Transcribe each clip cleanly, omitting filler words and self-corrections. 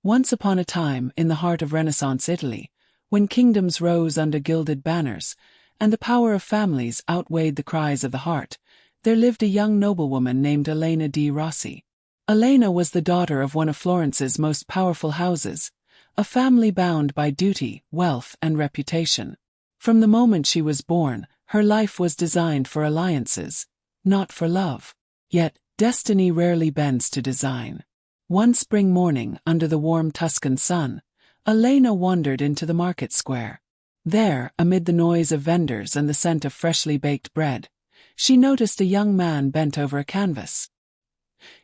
Once upon a time, in the heart of Renaissance Italy, when kingdoms rose under gilded banners, and the power of families outweighed the cries of the heart, there lived a young noblewoman named Elena di Rossi. Elena was the daughter of one of Florence's most powerful houses, a family bound by duty, wealth, and reputation. From the moment she was born, her life was designed for alliances, not for love. Yet, destiny rarely bends to design. One spring morning, under the warm Tuscan sun, Elena wandered into the market square. There, amid the noise of vendors and the scent of freshly baked bread, she noticed a young man bent over a canvas.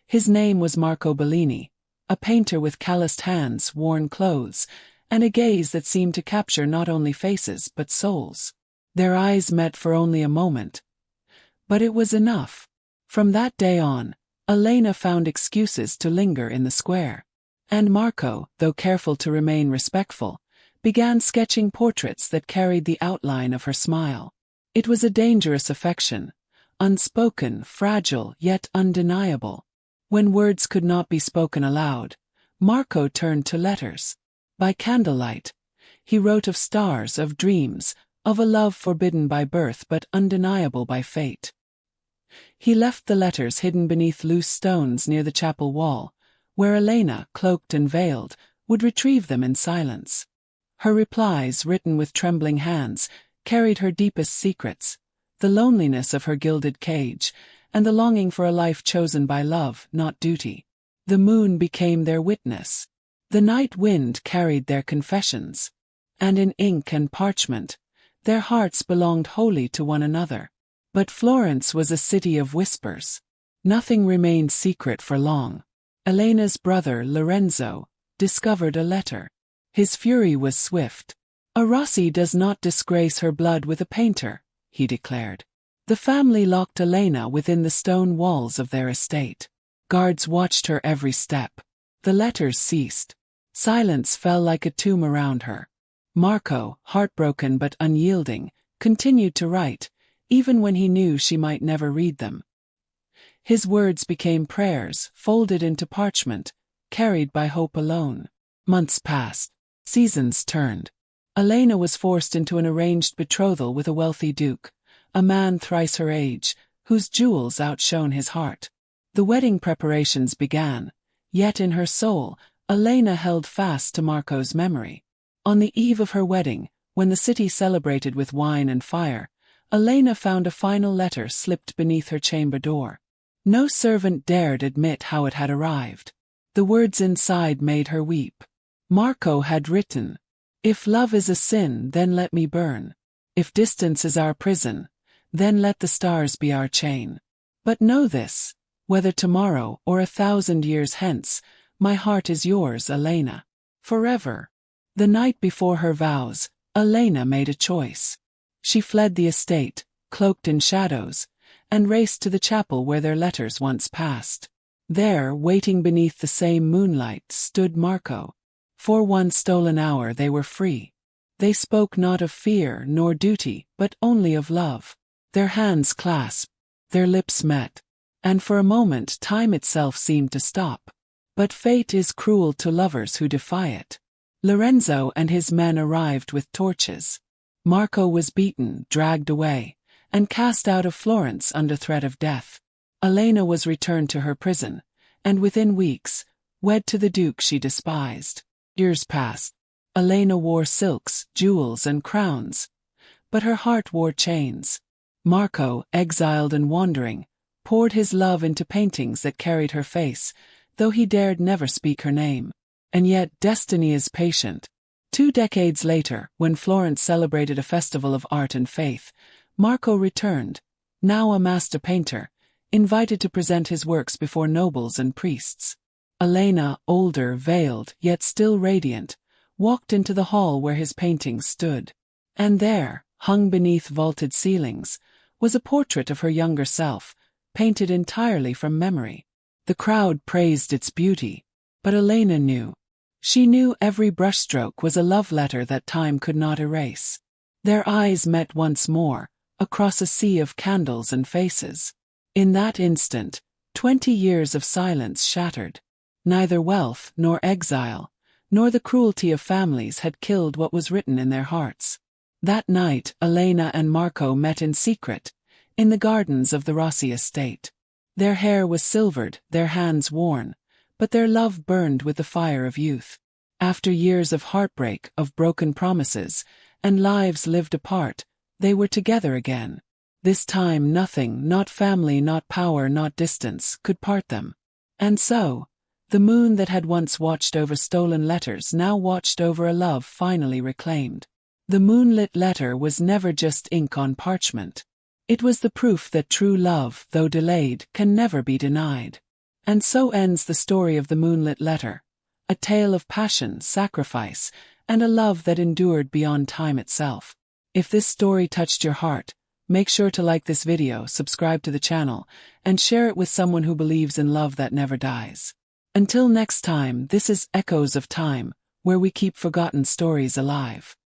His name was Marco Bellini, a painter with calloused hands, worn clothes, and a gaze that seemed to capture not only faces but souls. Their eyes met for only a moment, but it was enough. From that day on, Elena found excuses to linger in the square. And Marco, though careful to remain respectful, began sketching portraits that carried the outline of her smile. It was a dangerous affection, unspoken, fragile, yet undeniable. When words could not be spoken aloud, Marco turned to letters. By candlelight, he wrote of stars, of dreams, of a love forbidden by birth but undeniable by fate. He left the letters hidden beneath loose stones near the chapel wall, where Elena, cloaked and veiled, would retrieve them in silence. Her replies, written with trembling hands, carried her deepest secrets, the loneliness of her gilded cage, and the longing for a life chosen by love, not duty. The moon became their witness. The night wind carried their confessions. And in ink and parchment, their hearts belonged wholly to one another. But Florence was a city of whispers. Nothing remained secret for long. Elena's brother, Lorenzo, discovered a letter. His fury was swift. "A Rossi does not disgrace her blood with a painter," he declared. The family locked Elena within the stone walls of their estate. Guards watched her every step. The letters ceased. Silence fell like a tomb around her. Marco, heartbroken but unyielding, continued to write, even when he knew she might never read them. His words became prayers, folded into parchment, carried by hope alone. Months passed. Seasons turned. Elena was forced into an arranged betrothal with a wealthy duke, a man thrice her age, whose jewels outshone his heart. The wedding preparations began, yet in her soul, Elena held fast to Marco's memory. On the eve of her wedding, when the city celebrated with wine and fire, Elena found a final letter slipped beneath her chamber door. No servant dared admit how it had arrived. The words inside made her weep. Marco had written, "If love is a sin, then let me burn. If distance is our prison, then let the stars be our chain. But know this, whether tomorrow or 1,000 years hence, my heart is yours, Elena. Forever." The night before her vows, Elena made a choice. She fled the estate, cloaked in shadows, and raced to the chapel where their letters once passed. There, waiting beneath the same moonlight, stood Marco. For one stolen hour they were free. They spoke not of fear nor duty, but only of love. Their hands clasped, their lips met, and for a moment time itself seemed to stop. But fate is cruel to lovers who defy it. Lorenzo and his men arrived with torches. Marco was beaten, dragged away, and cast out of Florence under threat of death. Elena was returned to her prison, and within weeks, wed to the duke she despised. Years passed. Elena wore silks, jewels, and crowns, but her heart wore chains. Marco, exiled and wandering, poured his love into paintings that carried her face, though he dared never speak her name. And yet destiny is patient. 2 decades later, when Florence celebrated a festival of art and faith, Marco returned, now a master painter, invited to present his works before nobles and priests. Elena, older, veiled, yet still radiant, walked into the hall where his paintings stood. And there, hung beneath vaulted ceilings, was a portrait of her younger self, painted entirely from memory. The crowd praised its beauty, but Elena knew. She knew every brushstroke was a love letter that time could not erase. Their eyes met once more, across a sea of candles and faces. In that instant, 20 years of silence shattered. Neither wealth nor exile, nor the cruelty of families had killed what was written in their hearts. That night, Elena and Marco met in secret, in the gardens of the Rossi estate. Their hair was silvered, their hands worn, but their love burned with the fire of youth. After years of heartbreak, of broken promises, and lives lived apart, they were together again. This time nothing, not family, not power, not distance, could part them. And so, the moon that had once watched over stolen letters now watched over a love finally reclaimed. The moonlit letter was never just ink on parchment. It was the proof that true love, though delayed, can never be denied. And so ends the story of the moonlit letter, a tale of passion, sacrifice, and a love that endured beyond time itself. If this story touched your heart, make sure to like this video, subscribe to the channel, and share it with someone who believes in love that never dies. Until next time, this is Echoes of Time, where we keep forgotten stories alive.